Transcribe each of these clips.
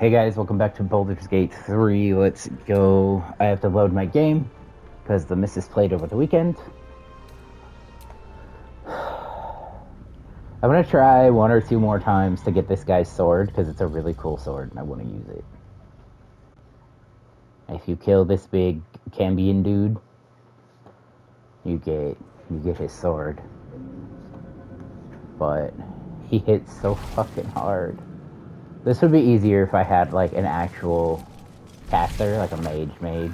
Hey guys, welcome back to Baldur's Gate 3. Let's go. I have to load my game because the missus played over the weekend. I'm going to try one or two more times to get this guy's sword because it's a really cool sword and I want to use it. If you kill this big Cambion dude, you get his sword. But he hits so fucking hard. This would be easier if I had, like, an actual caster, like a mage,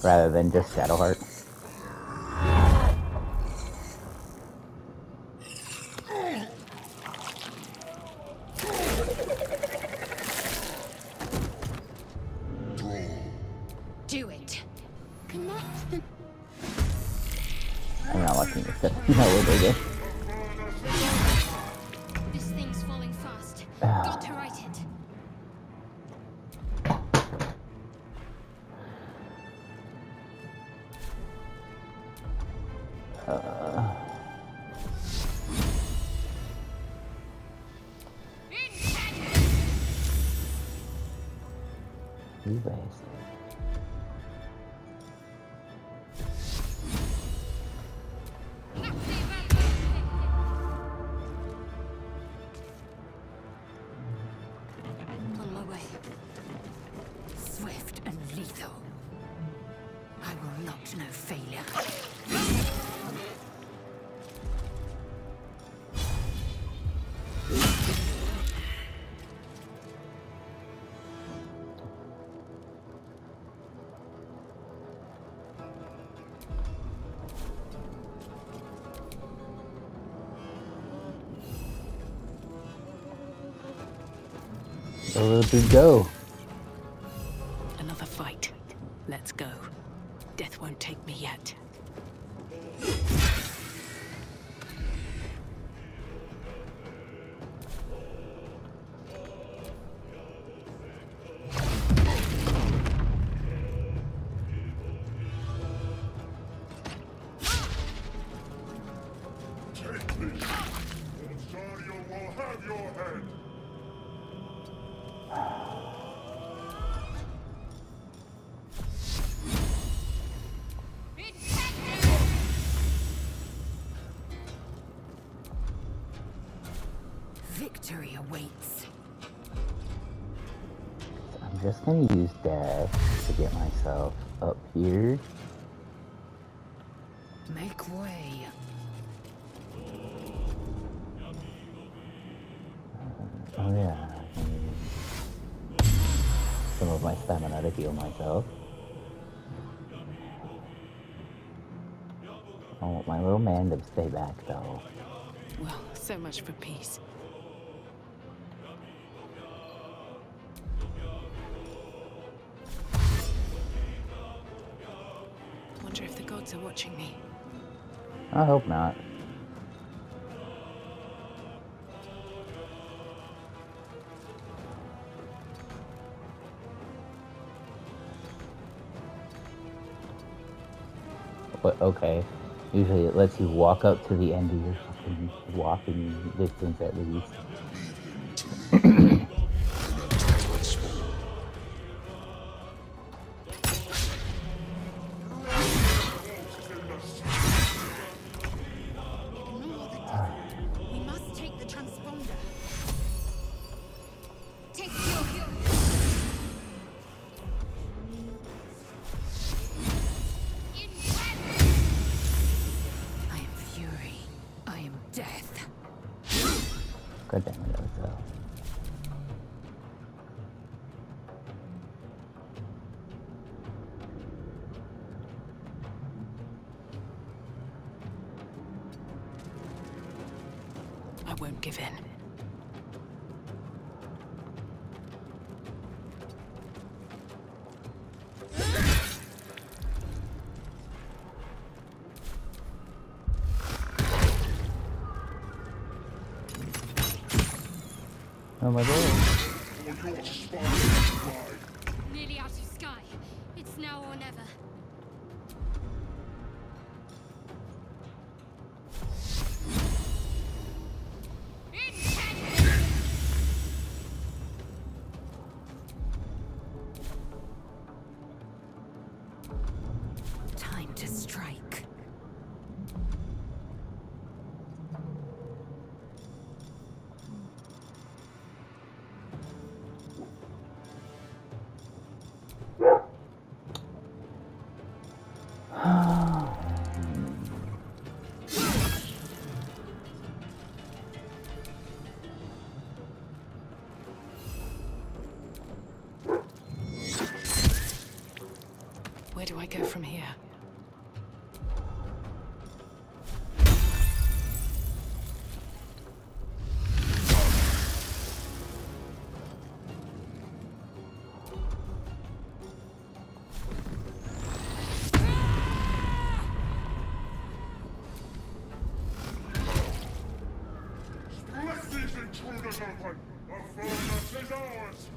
rather than just Shadowheart. Do it. Connect. I'm not liking this stuff. No, we're good. This thing's falling fast. Got to right it. You guys. On my way. Swift and lethal. I will not know failure. Where would we go? Another fight. Let's go. Death won't take me yet. Victory awaits. I'm just gonna use dash to get myself up here. Make way. Oh yeah. I can use some of my stamina to heal myself. I want my little man to stay back though. Well, so much for peace. Wonder if the gods are watching me. I hope not. But okay. Usually it lets you walk up to the end of your fucking walking distance at least. We must take the transponder. Take your hero. I am fury. I am death. God damn it, that was I won't give in. oh my god. Nearly out of sky. It's now or never. do I go from here? Let these intruders open! The furnace is ours!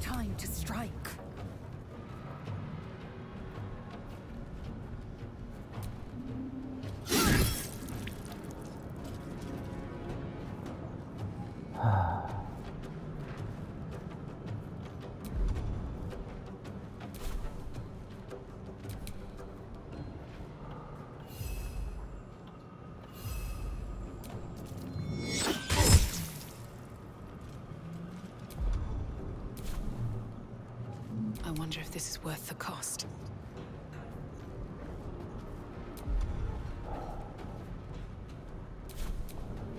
Time to strike. I wonder if this is worth the cost.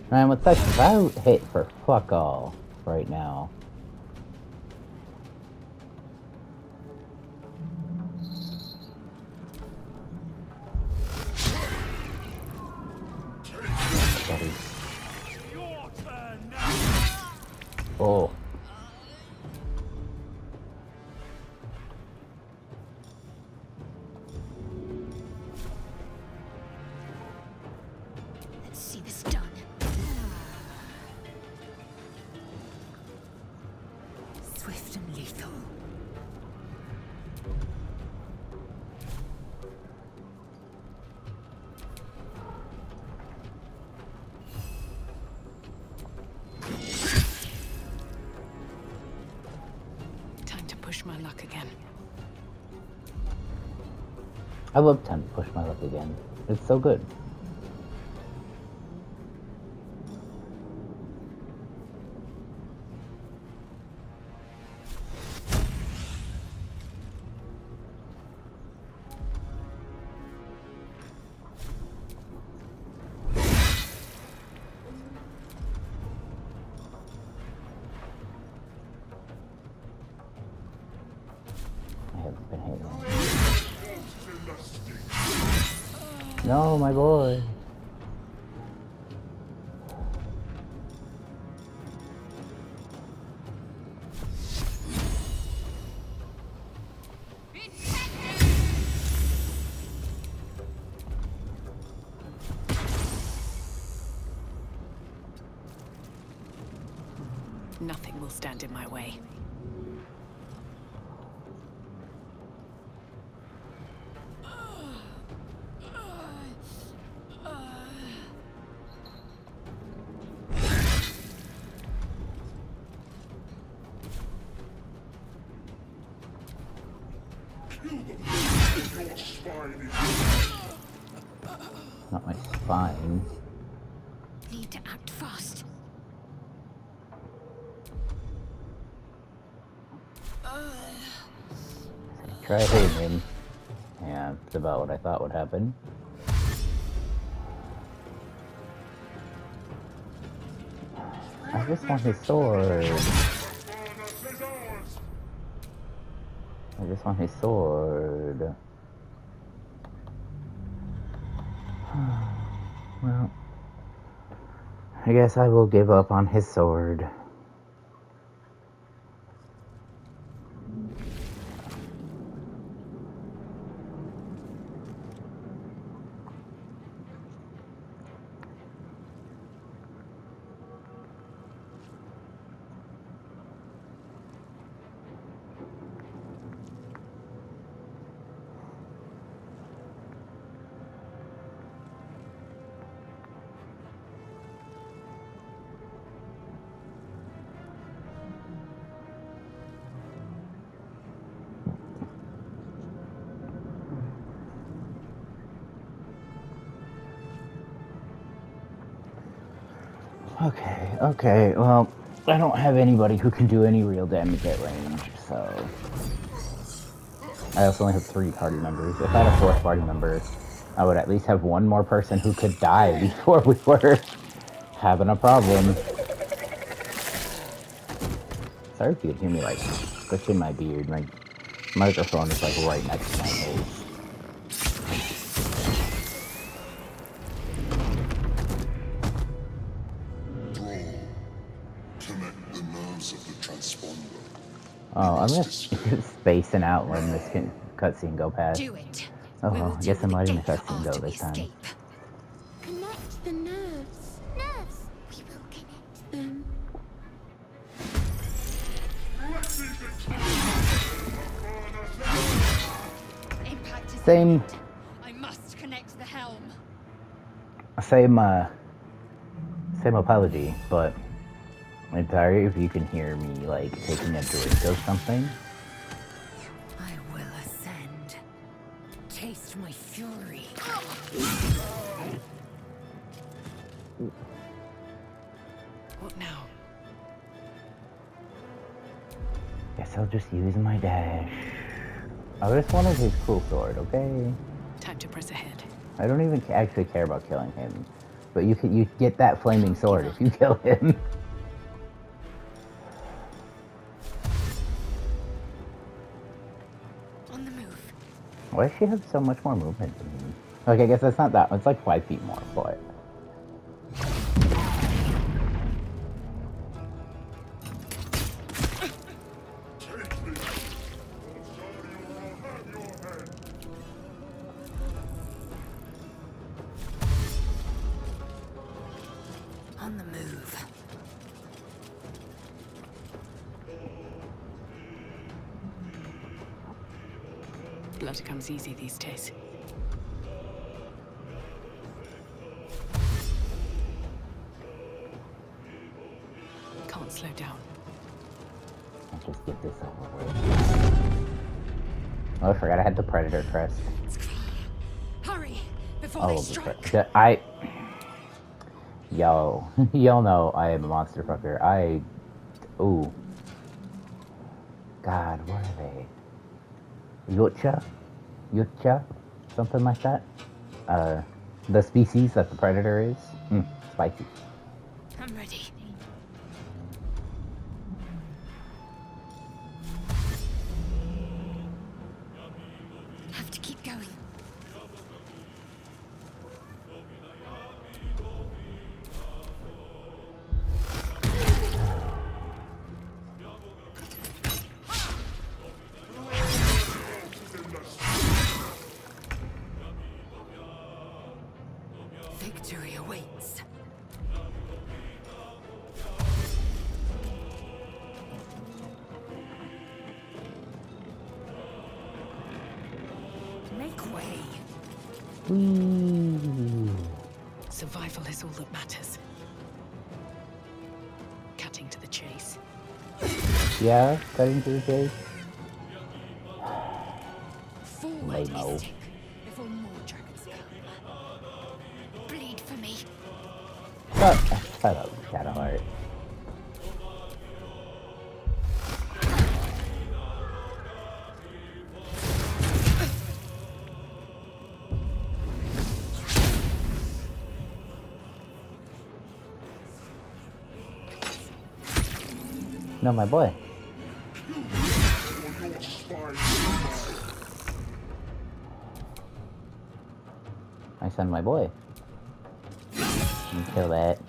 Man, with such I hit for fuck all right now. Buddy. Your turn now! Oh. Let's see this done. Swift and lethal. Time to push my luck again. I love time to push my luck again. It's so good. I haven't been hit yet. No, my boy. Nothing will stand in my way. Your spine is... Not my spine. Need to act fast. Try hitting him. Yeah, that's about what I thought would happen. I just want his sword. The furnace is ours! I just want his sword. Well, I guess I will give up on his sword. Okay, well, I don't have anybody who can do any real damage at range, so... I also only have 3 party members. If I had a 4th party member, I would at least have one more person who could die before we were having a problem. Sorry if you could hear me, like, squishing my beard. My microphone is, like, right next to my face. Connect the nerves of the transponder. Oh, I'm just spacing out when this cutscene go past. Do it. Oh, We will well, I deal guess I'm with the letting the gate cutscene go after we this time. escape. Connect the nerves. Nerves. We will connect them. Impact is Same, imminent. I must connect the helm. same apology, but I'm sorry if you can hear me, like, taking a drink or something. I will ascend. Taste my fury. What now? Guess I'll just use my dash. I just wanted his cool sword, okay? Time to press ahead. I don't even actually care about killing him, but you get that flaming sword if you kill him. On the move. Why does she have so much more movement than me? Like, I guess that's not that. It's like 5 feet more, but. On the move. Blood comes easy these days. Can't slow down. Let's just get this over with. Oh, I forgot I had the Predator crest. Hurry before Oh, they the strike. Yo, y'all know I am a monster fucker. Ooh. God, what are they? Yucha? Something like that? The species that the Predator is? Spicy. I'm ready. Have to keep going. Victory awaits. Make way. Whee! Survival is all that matters. Cutting to the chase. Yeah, cutting to the chase. Forward, Lame-o. Mystic, before more dragons come. Bleed for me. Shut up, Shadowheart. No, my boy. I send my boy. You kill that.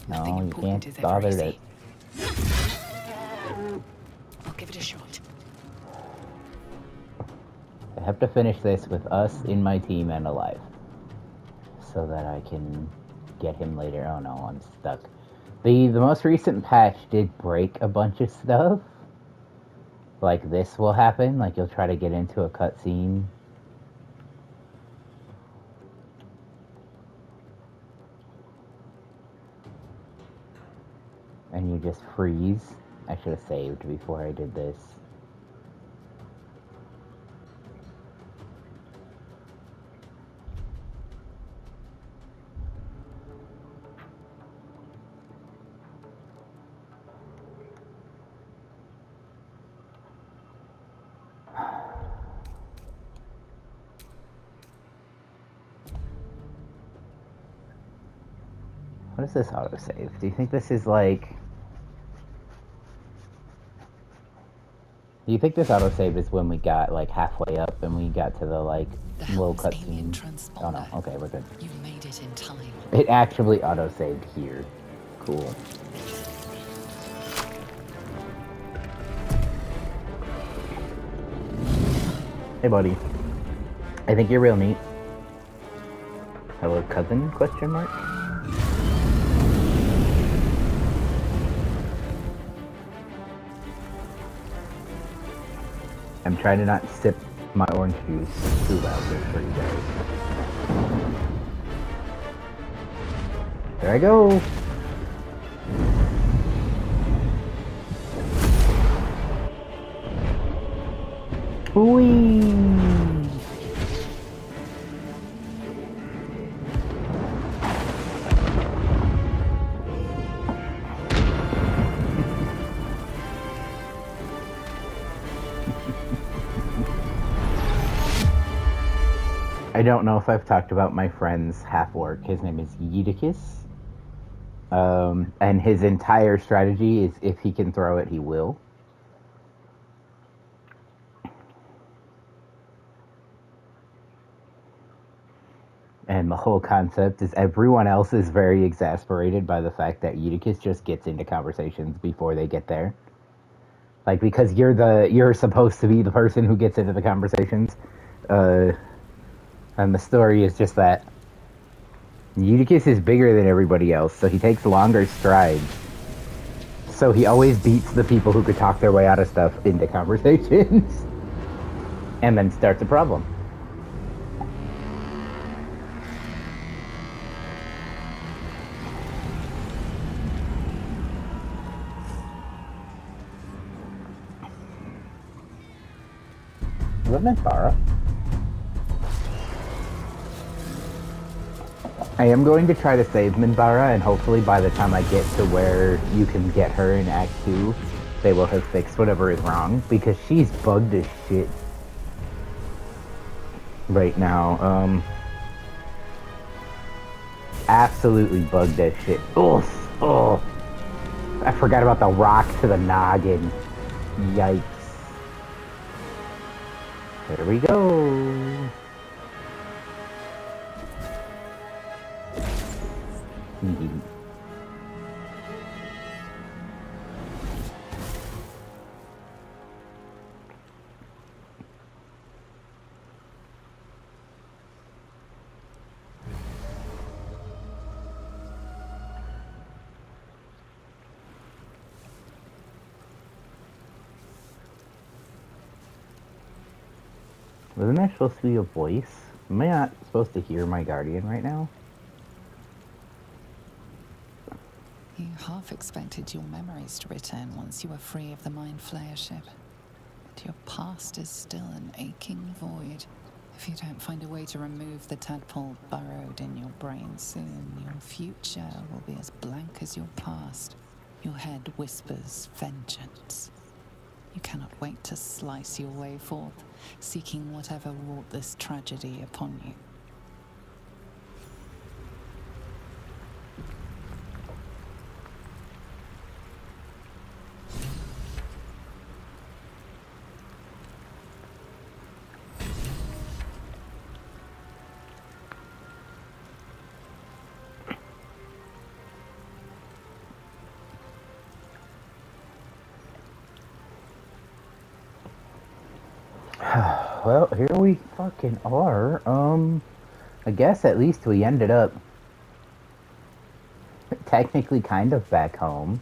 Nothing No, you important can't is ever bother easy. that. I'll give it a shot. I have to finish this with us in my team and alive. So that I can get him later. Oh no, I'm stuck. The most recent patch did break a bunch of stuff. Like this will happen, like you'll try to get into a cutscene. And you just freeze. I should have saved before I did this. does this autosave? Do you think this is like... Do you think this autosave is when we got like halfway up and we got to the like little cutscene? Oh no, okay, we're good. You made it in time. It actually autosaved here. Cool. Hey buddy. I think you're real neat. Hello cousin, question mark? I'm trying to not sip my orange juice too loudly for you guys. There I go! Whee! I don't know if I've talked about my friend's half-orc. His name is Eutychus. And his entire strategy is if he can throw it, he will. And the whole concept is everyone else is very exasperated by the fact that Eutychus just gets into conversations before they get there. Like, because you're supposed to be the person who gets into the conversations. And the story is just that Eutychus is bigger than everybody else, so he takes longer strides. So he always beats the people who could talk their way out of stuff into conversations. And then starts a problem. Is that Minthara? I am going to try to save Minbara, and hopefully by the time I get to where you can get her in Act 2, they will have fixed whatever is wrong, because she's bugged as shit right now. Absolutely bugged as shit. Oh, I forgot about the rock to the noggin. Yikes. There we go. Wasn't that supposed to be a voice? Am I not supposed to hear my guardian right now? You half expected your memories to return once you were free of the Mind Flayer ship. But your past is still an aching void. If you don't find a way to remove the tadpole burrowed in your brain soon, your future will be as blank as your past. Your head whispers vengeance. You cannot wait to slice your way forth, seeking whatever wrought this tragedy upon you. Well, here we fucking are. I guess at least we ended up technically kind of back home.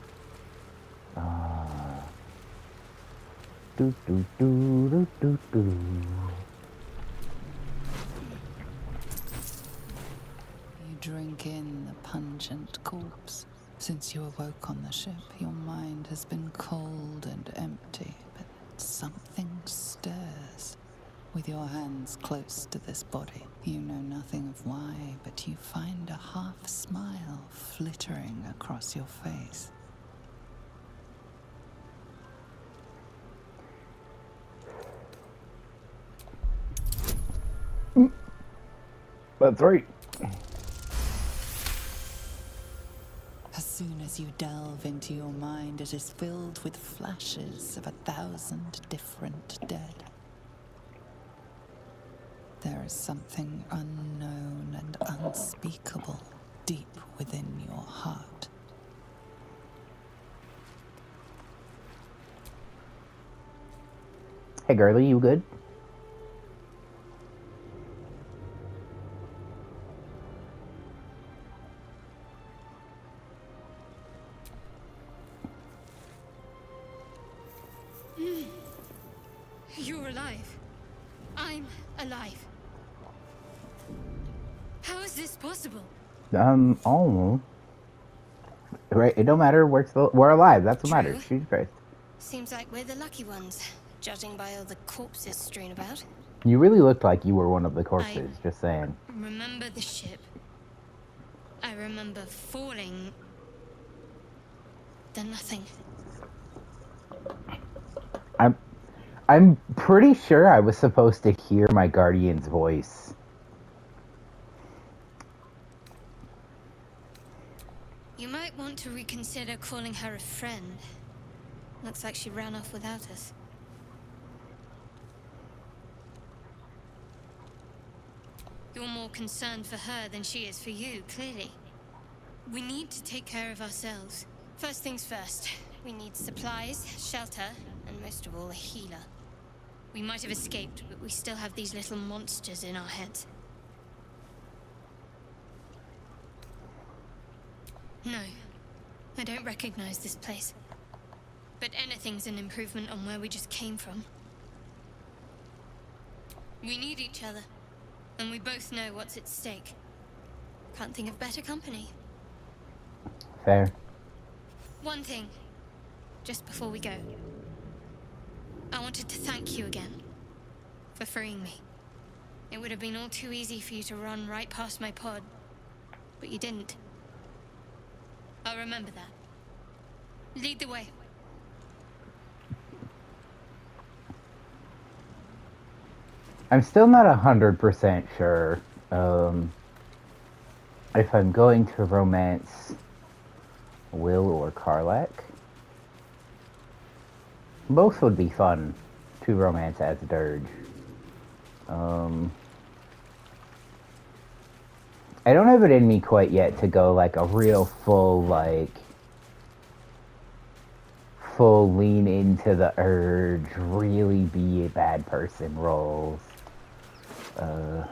Do do do do do do. You drink in the pungent corpse. Since you awoke on the ship, your mind has been cold and empty, but something stirs. With your hands close to this body, you know nothing of why, but you find a half smile flittering across your face. That's right. soon as you delve into your mind, it is filled with flashes of 1,000 different dead. There is something unknown and unspeakable deep within your heart. Hey, girlie, you good? You're alive. I'm alive. How is this possible? Oh. Right, it don't matter, we're alive, that's what True. matters. Jesus Christ. Seems like we're the lucky ones, judging by all the corpses strewn about. You really looked like you were one of the corpses, just saying. Remember the ship. I remember falling. Then nothing. I'm pretty sure I was supposed to hear my guardian's voice. You might want to reconsider calling her a friend. Looks like she ran off without us. You're more concerned for her than she is for you, clearly. We need to take care of ourselves. First things first, we need supplies, shelter, and most of all, a healer. We might have escaped, but we still have these little monsters in our heads. No, I don't recognize this place. But anything's an improvement on where we just came from. We need each other, and we both know what's at stake. Can't think of better company. Fair. One thing, just before we go. I wanted to thank you again for freeing me. It would have been all too easy for you to run right past my pod, but you didn't. I'll remember that. Lead the way. I'm still not 100% sure if I'm going to romance Will or Karlach. Both would be fun to romance as Dirge. I don't have it in me quite yet to go like a real full lean into the urge, really be a bad person roles. I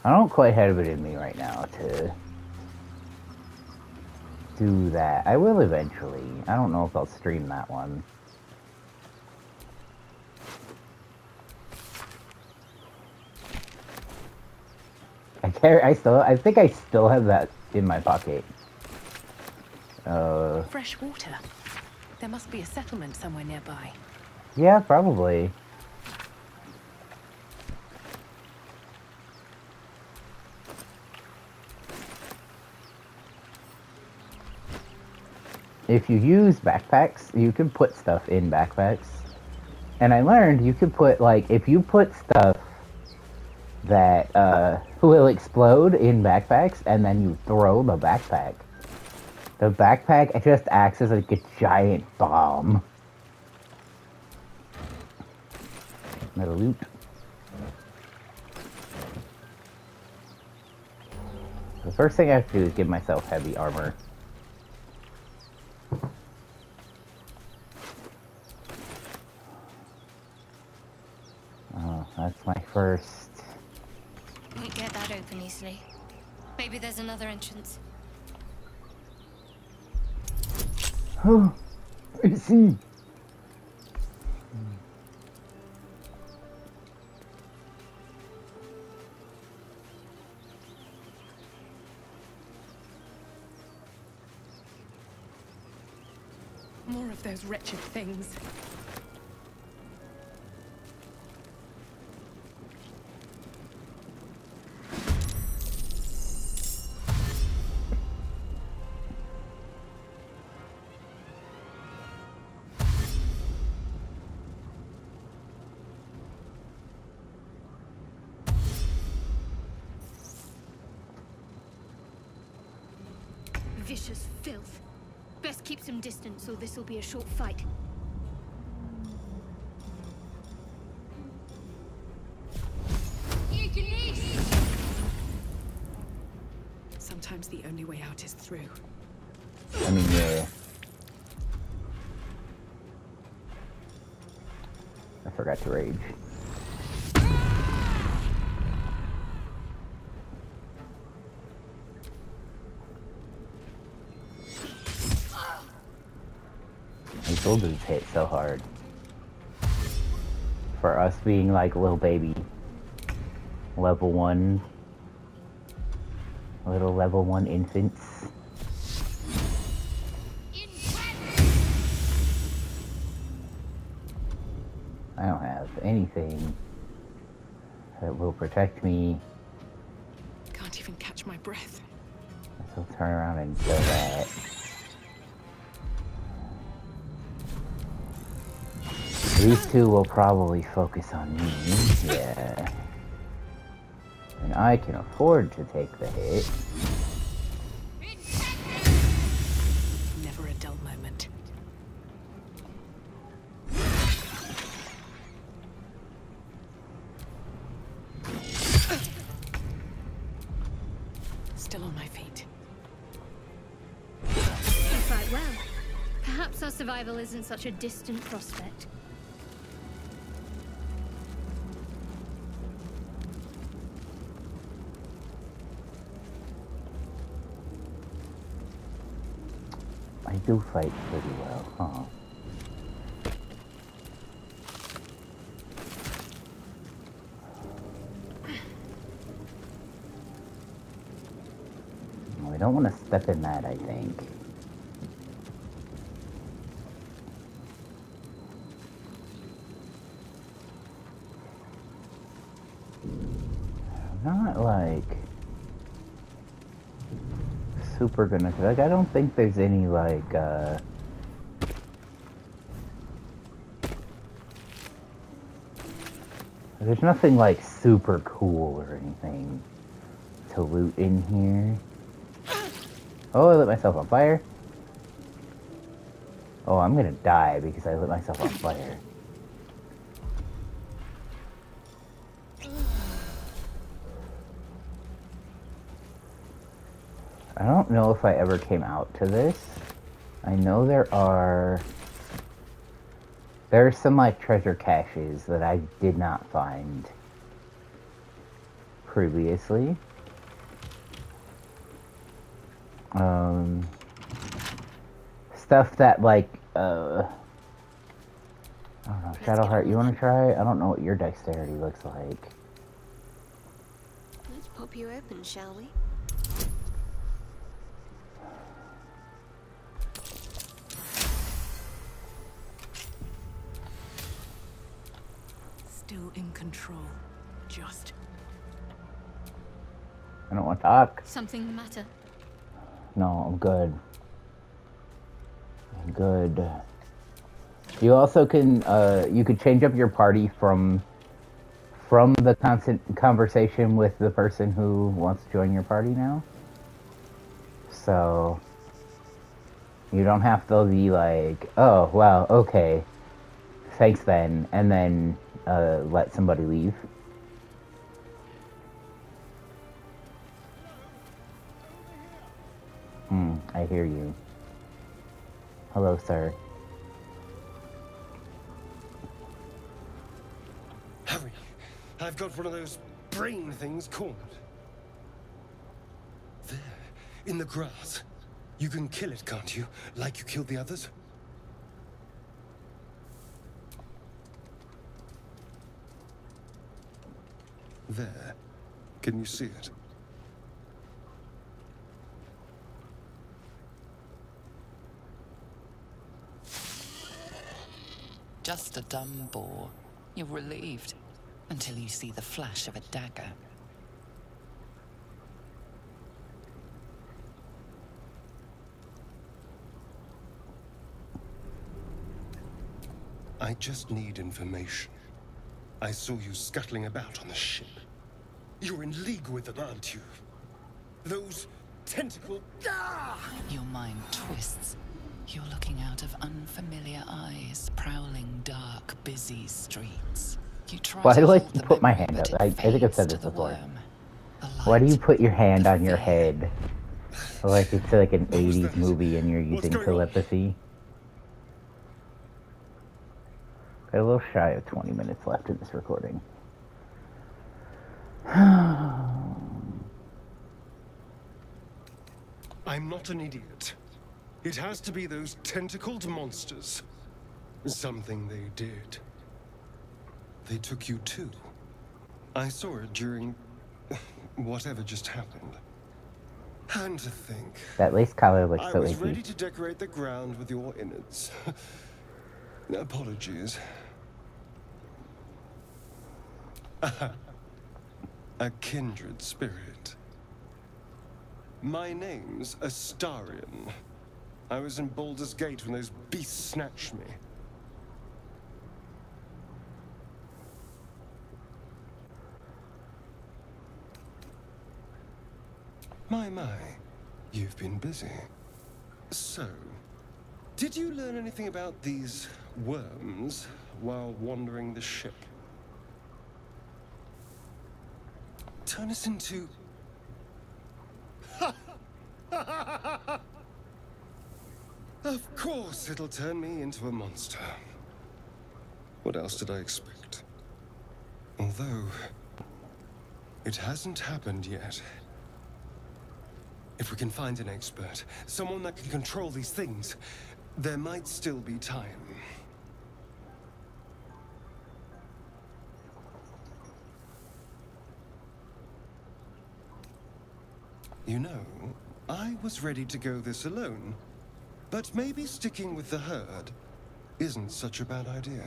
don't quite have it in me right now to do that. I will eventually. I don't know if I'll stream that one. I think I still have that in my pocket. Fresh water. There must be a settlement somewhere nearby. Yeah, probably. If you use backpacks, you can put stuff in backpacks. And I learned you can put, like, if you put stuff that will explode in backpacks and then you throw the backpack just acts as like a giant bomb. Another loot. The first thing I have to do is give myself heavy armor. Oh, that's my first. Won't get that open easily. Maybe there's another entrance. Oh, I see. More of those wretched things. Creature's filth. Best keep some distance, or this will be a short fight. Sometimes the only way out is through. I mean, yeah. I forgot to rage. These old dudes hit so hard. For us being like little baby. Level 1. Little level 1 infants. I don't have anything that will protect me. Can't even catch my breath. So turn around and kill that. These two will probably focus on me. Yeah. And I can afford to take the hit. Never a dull moment. Still on my feet. You fight well. Perhaps our survival isn't such a distant prospect. I do fight pretty well, huh? Well, I don't want to step in that, I think. I'm not like super gonna, like, I don't think there's any like there's nothing like super cool or anything to loot in here. Oh, I lit myself on fire. Oh, I'm gonna die because I lit myself on fire. I don't know if I ever came out to this. I know there are some like treasure caches that I did not find previously. Stuff that like I don't know, Shadowheart, you wanna try? I don't know what your dexterity looks like. Let's pop you open, shall we? Still in control. Just. I don't want to talk. Something the matter? No, I'm good. I'm good. You also can, you could change up your party from the constant conversation with the person who wants to join your party now. So, you don't have to be like, oh, wow, okay, thanks then, and then, let somebody leave. I hear you. Hello, sir. Hurry! I've got one of those brain things cornered. There, in the grass. You can kill it, can't you? Like you killed the others? There. Can you see it? Just a dumb bore. You're relieved until you see the flash of a dagger. I just need information. I saw you scuttling about on the ship. You're in league with them, aren't you? Those tentacle. Ah! Your mind twists. You're looking out of unfamiliar eyes, prowling dark, busy streets. You try Why to do I hold the put my memory, hand but up? I think I've fades said to this the before. worm. The Why do you light, put your hand the on your fear. head? Like it's like an What was 80s that? movie and you're What's using going on? telepathy. Got a little shy of 20 minutes left in this recording. I'm not an idiot. It has to be those tentacled monsters. Something they did. They took you too. I saw it during whatever just happened. And to think, That lace collar looks I so was icky. ready to decorate the ground with your innards. Apologies. A kindred spirit. My name's Astarion. I was in Baldur's Gate when those beasts snatched me. My, you've been busy. So, did you learn anything about these worms while wandering the ship? Turn us into... Of course it'll turn me into a monster. What else did I expect? Although, it hasn't happened yet. If we can find an expert, someone that can control these things, there might still be time. You know, I was ready to go this alone, but maybe sticking with the herd isn't such a bad idea.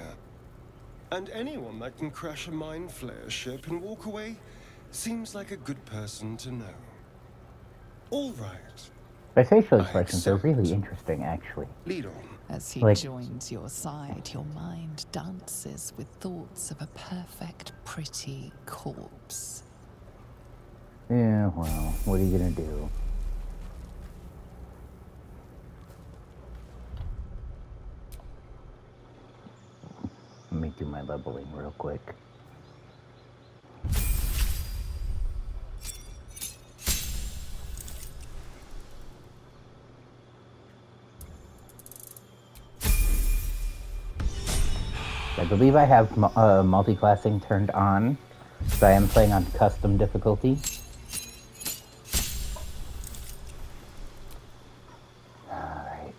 And anyone that can crash a mind flayer ship and walk away seems like a good person to know. All right. My facial I expressions are accept. really interesting, actually. Lead on. As he Like- joins your side, your mind dances with thoughts of a perfect, pretty corpse. Yeah, well, what are you gonna do? Let me do my leveling real quick. I believe I have multi-classing turned on, so I am playing on custom difficulty. Alright,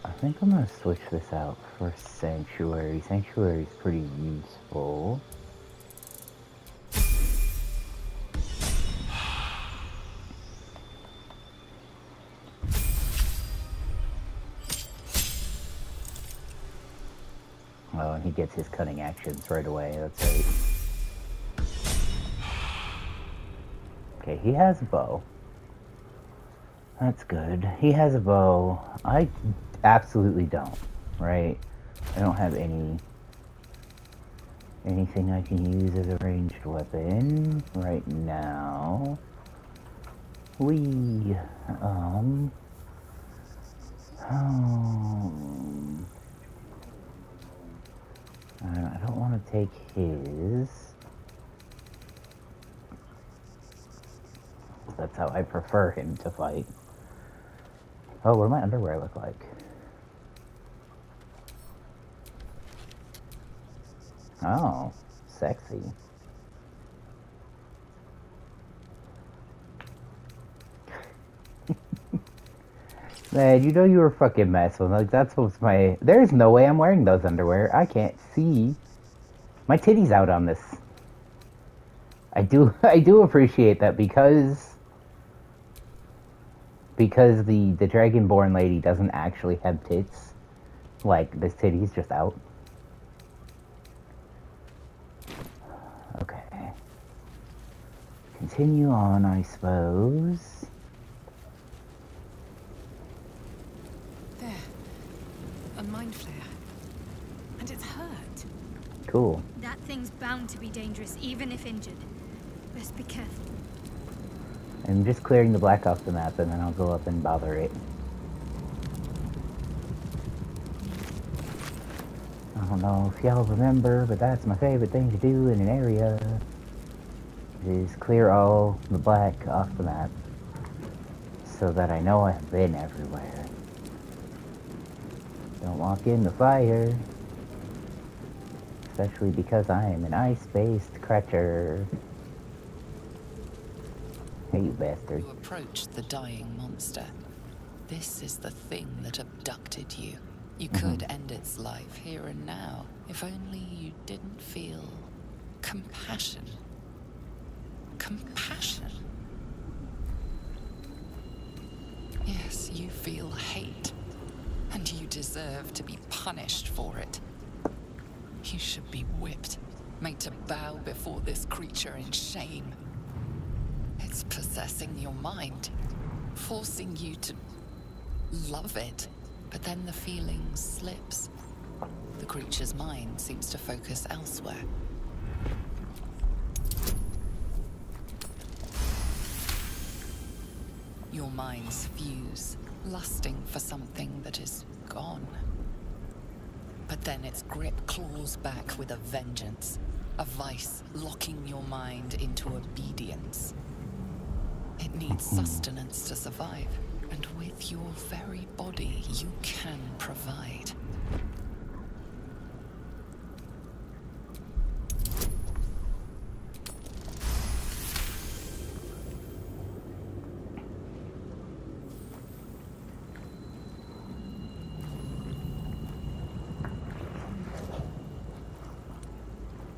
I think I'm gonna switch this out for Sanctuary. Sanctuary is pretty useful. Oh, and he gets his cunning actions right away. That's right. Okay, he has a bow. That's good. He has a bow. I absolutely don't, right? I don't have anything I can use as a ranged weapon right now. I don't want to take his. That's how I prefer him to fight. Oh, what do my underwear look like? Oh, sexy. Man, you know you were fucking messing. Like, that's what's my... There's no way I'm wearing those underwear. I can't see. My titty's out on this. I do appreciate that because because the Dragonborn lady doesn't actually have tits, like, this titty's just out. Okay. Continue on, I suppose. There. A mind flare. And it's hurt. Cool. That thing's bound to be dangerous, even if injured. Best be careful. I'm just clearing the black off the map, and then I'll go up and bother it. I don't know if y'all remember, but that's my favorite thing to do in an area. Is clear all the black off the map, so that I know I've been everywhere. Don't walk in the fire. Especially because I am an ice-based creature. Hey, you bastard. You approach the dying monster. This is the thing that abducted you. You could end its life here and now, if only you didn't feel compassion. Compassion. Yes, you feel hate, and you deserve to be punished for it. You should be whipped, made to bow before this creature in shame. It's possessing your mind, forcing you to love it, but then the feeling slips. The creature's mind seems to focus elsewhere. Your minds fuse, lusting for something that is gone. But then its grip claws back with a vengeance, a vice locking your mind into obedience. It needs sustenance to survive, and with your very body, you can provide.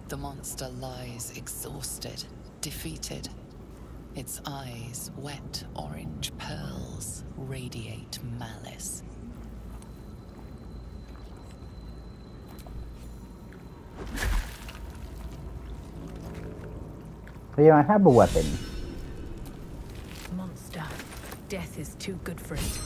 The monster lies exhausted, defeated. Its eyes, wet orange pearls, radiate malice. Yeah, I have a weapon. Monster. Death is too good for it.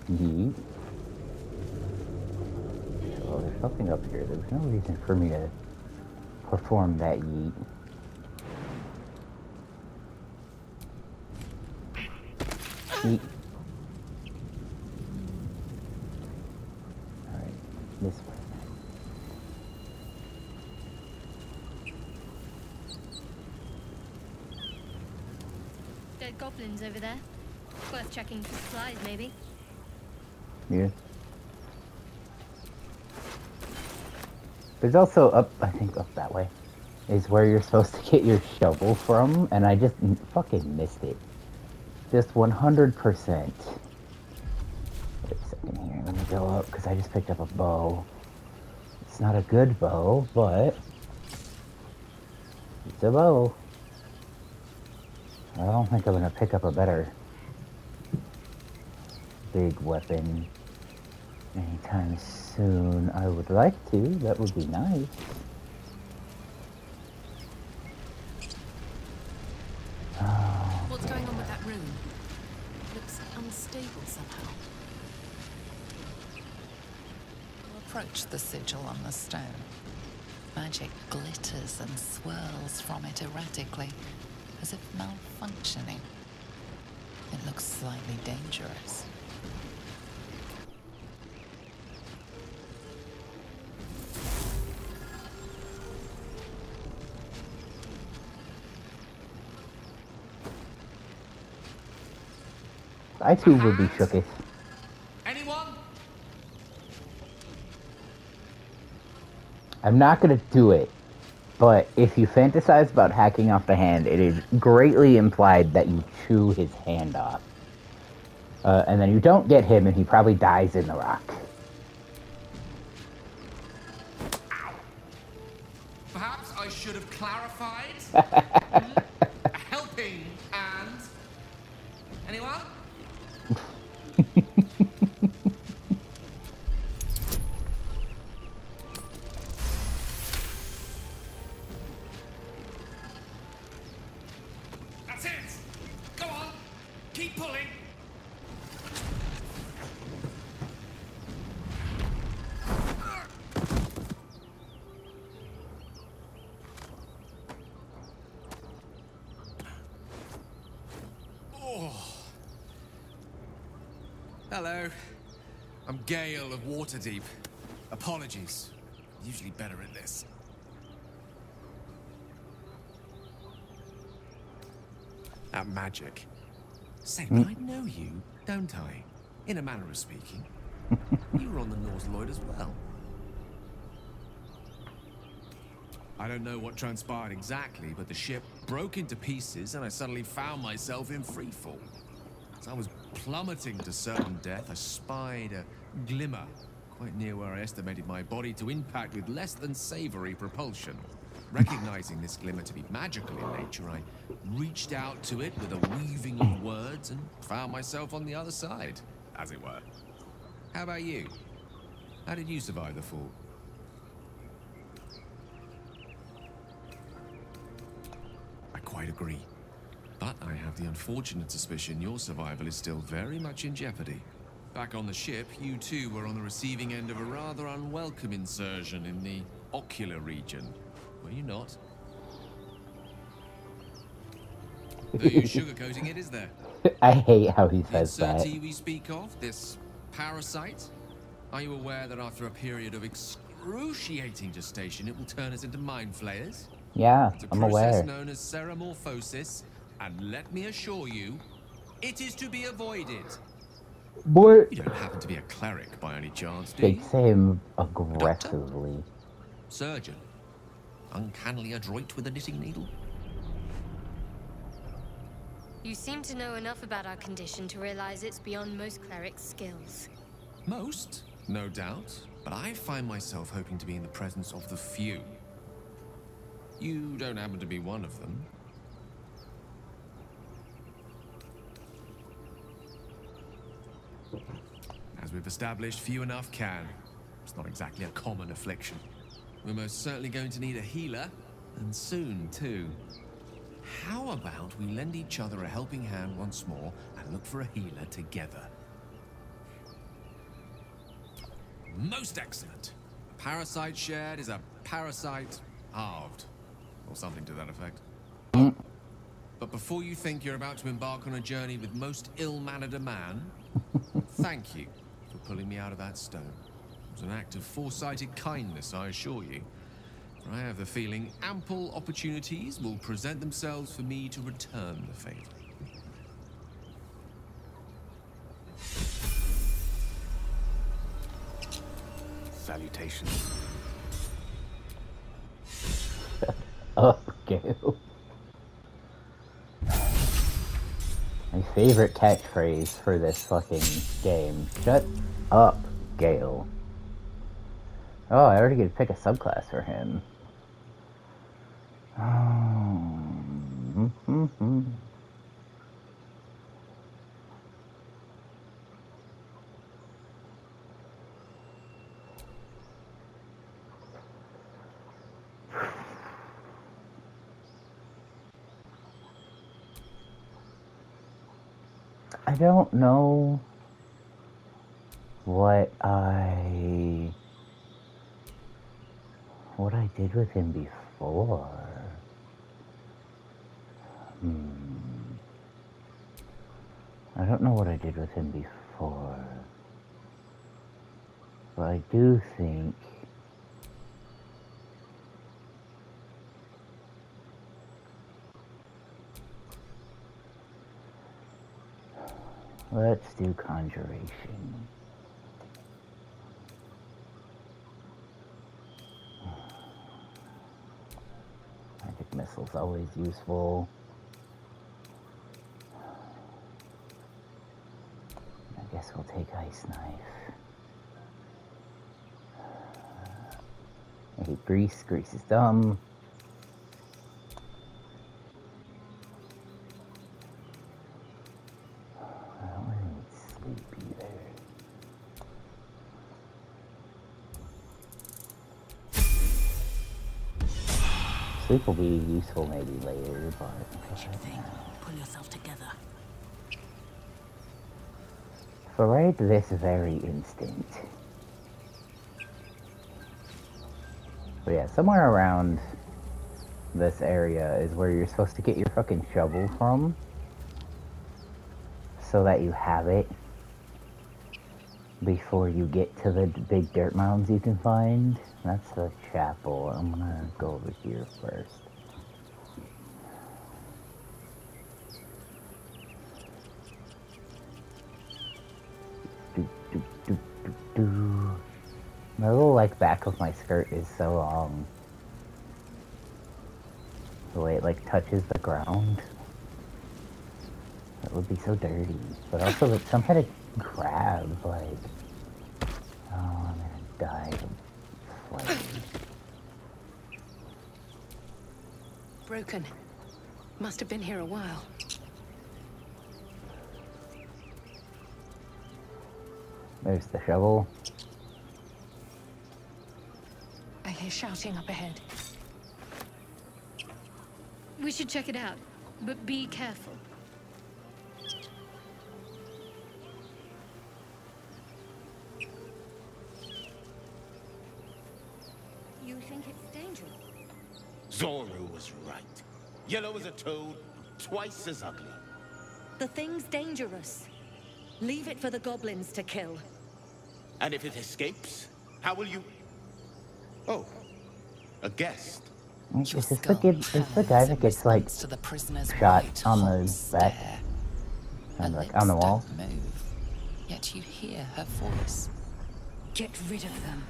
Yeet. Oh, there's something up here. There's no reason for me to perform that yeet. Yeet. Alright, this way. Dead goblins over there. Worth checking for supplies, maybe. Yeah. There's also up, I think up that way, is where you're supposed to get your shovel from, and I just fucking missed it. Just 100%. Wait a second here, let me go up, because I just picked up a bow. It's not a good bow, but it's a bow. I don't think I'm gonna pick up a better big weapon anytime soon. I would like to. That would be nice. Oh, What's going on with that room? Looks unstable somehow. Approach the sigil on the stone. Magic glitters and swirls from it erratically, as if malfunctioning. It looks slightly dangerous. I too would be shooketh. Anyone? I'm not gonna do it, but if you fantasize about hacking off the hand, it is greatly implied that you chew his hand off. And then you don't get him, and he probably dies in the rock. Perhaps I should have clarified. A helping hand. Anyone? That's it. Go on. Keep pulling. Hello. I'm Gale of Waterdeep. Apologies. Usually better at this. At magic. Say, but I know you, don't I? In a manner of speaking. You were on the North Lloyd as well. I don't know what transpired exactly, but the ship broke into pieces and I suddenly found myself in freefall. As I was plummeting to certain death, I spied a glimmer quite near where I estimated my body to impact with less than savory propulsion. Recognizing this glimmer to be magical in nature, I reached out to it with a weaving of words and found myself on the other side, as it were. How about you? How did you survive the fall? I quite agree. But I have the unfortunate suspicion your survival is still very much in jeopardy. Back on the ship, you too were on the receiving end of a rather unwelcome insertion in the ocular region. Were you not? No use sugarcoating it, is there? I hate how he The says that. insertee we speak of, this parasite, are you aware that after a period of excruciating gestation, it will turn us into mind flayers? Yeah, It's a I'm process aware. known as ceramorphosis, and let me assure you, it is to be avoided. Boy, You don't happen to be a cleric by any chance, do they you? say him aggressively. Surgeon. Uncannily adroit with a knitting needle. You seem to know enough about our condition to realize it's beyond most clerics' skills. Most, no doubt, but I find myself hoping to be in the presence of the few. You don't happen to be one of them. As we've established, few enough can. It's not exactly a common affliction. We're most certainly going to need a healer, and soon, too. How about we lend each other a helping hand once more and look for a healer together? Most excellent. A parasite shared is a parasite halved, or something to that effect. But before you think you're about to embark on a journey with most ill-mannered a man, thank you for pulling me out of that stone. It was an act of foresighted kindness, I assure you. For I have the feeling ample opportunities will present themselves for me to return the favor. Salutations. Up, Gale. My favorite catchphrase for this fucking game. Shut up, Gale. Oh, I already get to pick a subclass for him. I don't know what I did with him before. I don't know what I did with him before. But I do think let's do conjuration. Magic missile's always useful. guess we'll take Ice Knife. I hate Grease. Grease is dumb. I don't really need Sleep either. Sleep will be useful maybe later, but... Pull yourself together. For right this very instant. But yeah, somewhere around this area is where you're supposed to get your fucking shovel from. So that you have it before you get to the big dirt mounds you can find. That's the chapel. I'm gonna go over here first. My little, like, back of my skirt is so long. The way it, like, touches the ground. That would be so dirty. But also, like, some kind of crab, like... Oh, I'm gonna die of flame. Broken. Must have been here a while. There's the shovel. I hear shouting up ahead. We should check it out, but be careful. You think it's dangerous? Zoru was right. Yellow as a toad, twice as ugly. The thing's dangerous. Leave it for the goblins to kill. And if it escapes, how will you... Oh, a guest. Is this the guy that gets, like, shot on the back? And, like, on the wall? Don't move, yet you hear her voice. Get rid of them.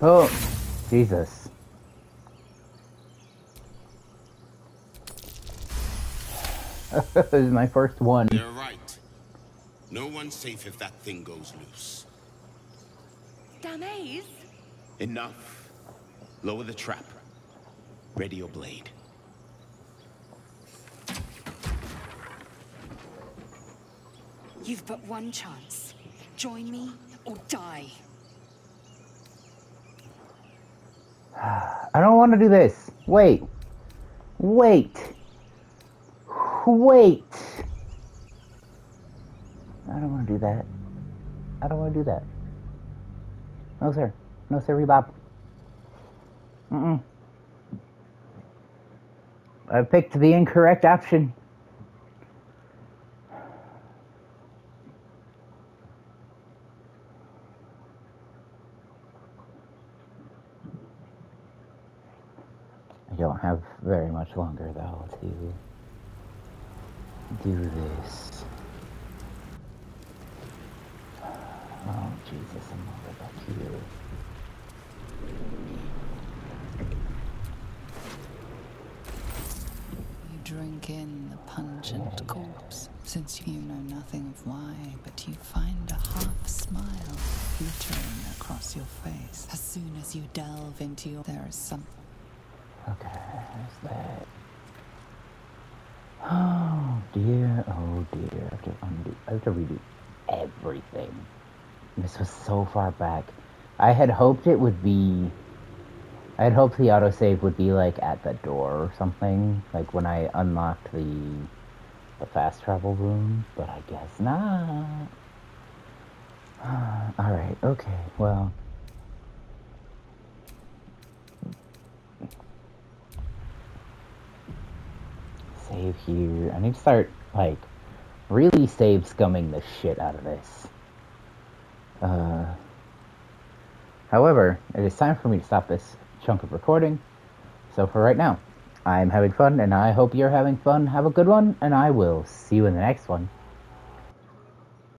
Oh, Jesus. This is my first one. You're right. No one's safe if that thing goes loose. Damaze? Enough. Lower the trap. Ready your blade. You've but one chance. Join me or die. I don't want to do this. Wait. Wait. Wait. I don't want to do that. I don't want to do that. No, sir. No, sir, Bob. I picked the incorrect option. I don't have very much longer, though, to do this. Oh, Jesus, I'm over back here. You drink in the pungent corpse, since you know nothing of why, but you find a half smile glittering across your face. As soon as you delve into your... There is some... Okay, where's that? Oh dear, oh dear. I have to redo everything. This was so far back. I had hoped it would be... I had hoped the autosave would be, like, at the door or something. Like, when I unlocked the fast travel room. But I guess not. Alright, okay, well... Save here. I need to start, like, really save scumming the shit out of this. However, it is time for me to stop this chunk of recording. So for right now, I'm having fun, and I hope you're having fun. Have a good one, and I will see you in the next one.